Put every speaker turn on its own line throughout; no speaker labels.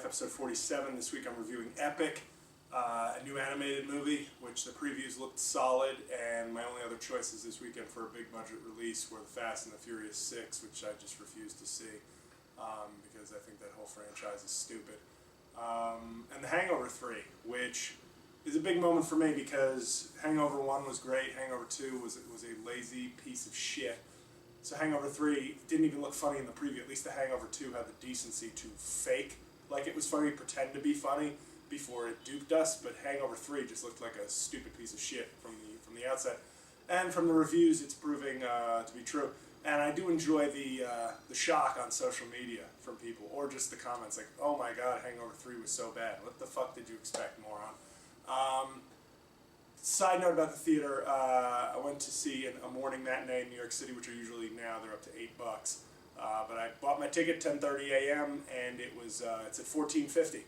episode 47. This week I'm reviewing Epic, a new animated movie, which the previews looked solid, and my only other choices this weekend for a big budget release were The Fast and the Furious 6, which I just refuse to see, because I think that whole franchise is stupid. And The Hangover 3, which is a big moment for me because Hangover 1 was great, Hangover 2 was a lazy piece of shit. So Hangover 3 didn't even look funny in the preview. At least the Hangover 2 had the decency to fake like it was funny, pretend to be funny before it duped us. But Hangover 3 just looked like a stupid piece of shit from the outset. And from the reviews, it's proving to be true. And I do enjoy the shock on social media from people, or just the comments like, "Oh my God, Hangover 3 was so bad. What the fuck did you expect, moron?" Side note about the theater, I went to see a morning matinee in New York City, which are usually now they're up to $8. But I bought my ticket 10:30 a.m. and it's at $14.50,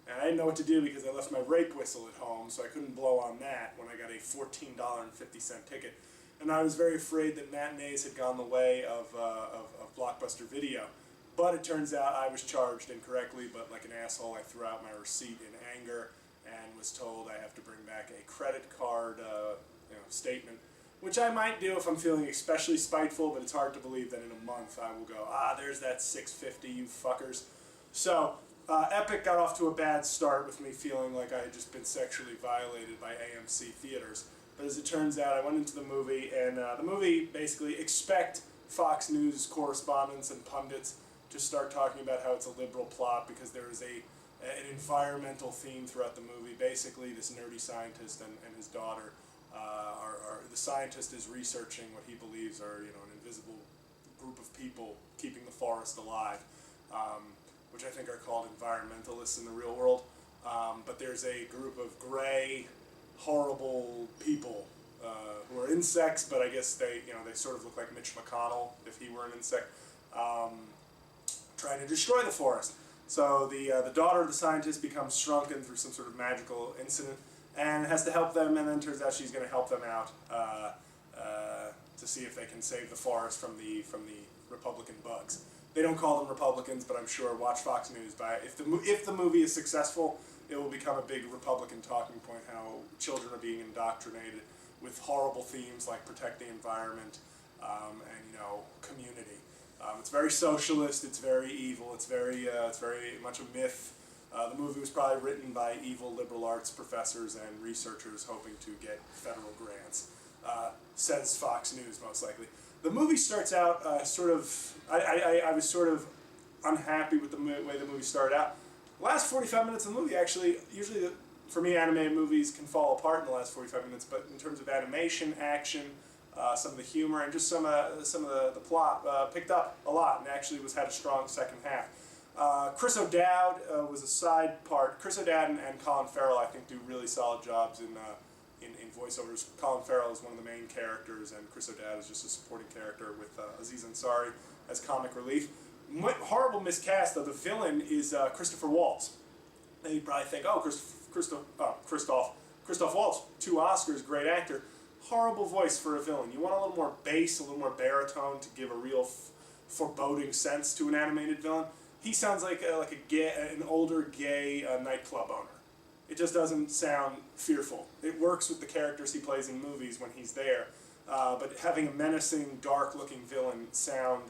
and I didn't know what to do because I left my rape whistle at home, so I couldn't blow on that when I got a $14.50 ticket. And I was very afraid that matinees had gone the way of Blockbuster Video. But it turns out I was charged incorrectly, but like an asshole I threw out my receipt in anger and was told I have to bring back a credit card statement, which I might do if I'm feeling especially spiteful, but it's hard to believe that in a month I will go, there's that $6.50, you fuckers. So Epic got off to a bad start with me feeling like I had just been sexually violated by AMC theaters. But as it turns out, I went into the movie, and the movie basically expect Fox News correspondents and pundits to start talking about how it's a liberal plot because there is an environmental theme throughout the movie. Basically, this nerdy scientist and his daughter the scientist is researching what he believes are an invisible group of people keeping the forest alive, which I think are called environmentalists in the real world. But there's a group of gray, horrible people who are insects, but I guess they sort of look like Mitch McConnell if he were an insect, trying to destroy the forest. So the daughter of the scientist becomes shrunken through some sort of magical incident and has to help them, and then turns out she's going to help them out to see if they can save the forest from the Republican bugs. They don't call them Republicans, but I'm sure, watch Fox News. If the movie is successful, it will become a big Republican talking point, how children are being indoctrinated with horrible themes like protect the environment and community. It's very socialist, it's very evil, it's very much a myth. The movie was probably written by evil liberal arts professors and researchers hoping to get federal grants, says Fox News most likely. The movie starts out I was sort of unhappy with the way the movie started out. The last 45 minutes of the movie, actually, usually for me animated movies can fall apart in the last 45 minutes, but in terms of animation, action, some of the humor, and just some of the plot picked up a lot, and actually had a strong second half. Chris O'Dowd was a side part. Chris O'Dowd and Colin Farrell, I think, do really solid jobs in voiceovers. Colin Farrell is one of the main characters, and Chris O'Dowd is just a supporting character with Aziz Ansari as comic relief. Horrible miscast, though. The villain is Christopher Waltz. And you probably think, Christoph Waltz, 2 Oscars, great actor. Horrible voice for a villain. You want a little more bass, a little more baritone to give a real foreboding sense to an animated villain. He sounds like an older gay nightclub owner. It just doesn't sound fearful. It works with the characters he plays in movies when he's there, but having a menacing, dark-looking villain sound,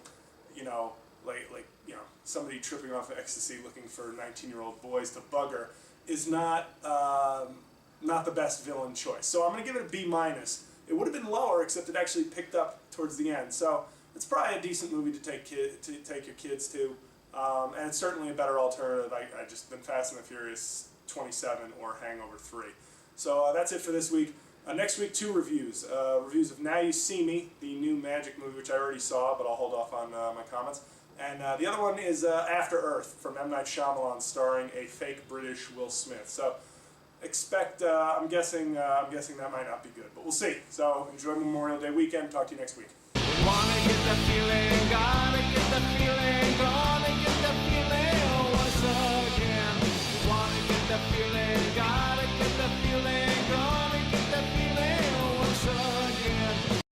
like somebody tripping off ecstasy looking for 19-year-old boys to bugger is not the best villain choice. So I'm going to give it a B-. It would have been lower, except it actually picked up towards the end. So it's probably a decent movie to take your kids to, and it's certainly a better alternative than Fast and the Furious 27 or Hangover 3. So that's it for this week. Next week, 2 reviews. Reviews of Now You See Me, the new Magic movie, which I already saw, but I'll hold off on my comments. And the other one is After Earth from M. Night Shyamalan, starring a fake British Will Smith. So expect, I'm guessing that might not be good, but we'll see. So enjoy Memorial Day weekend. Talk to you next week.
Wanna get the feeling, gotta get the feeling.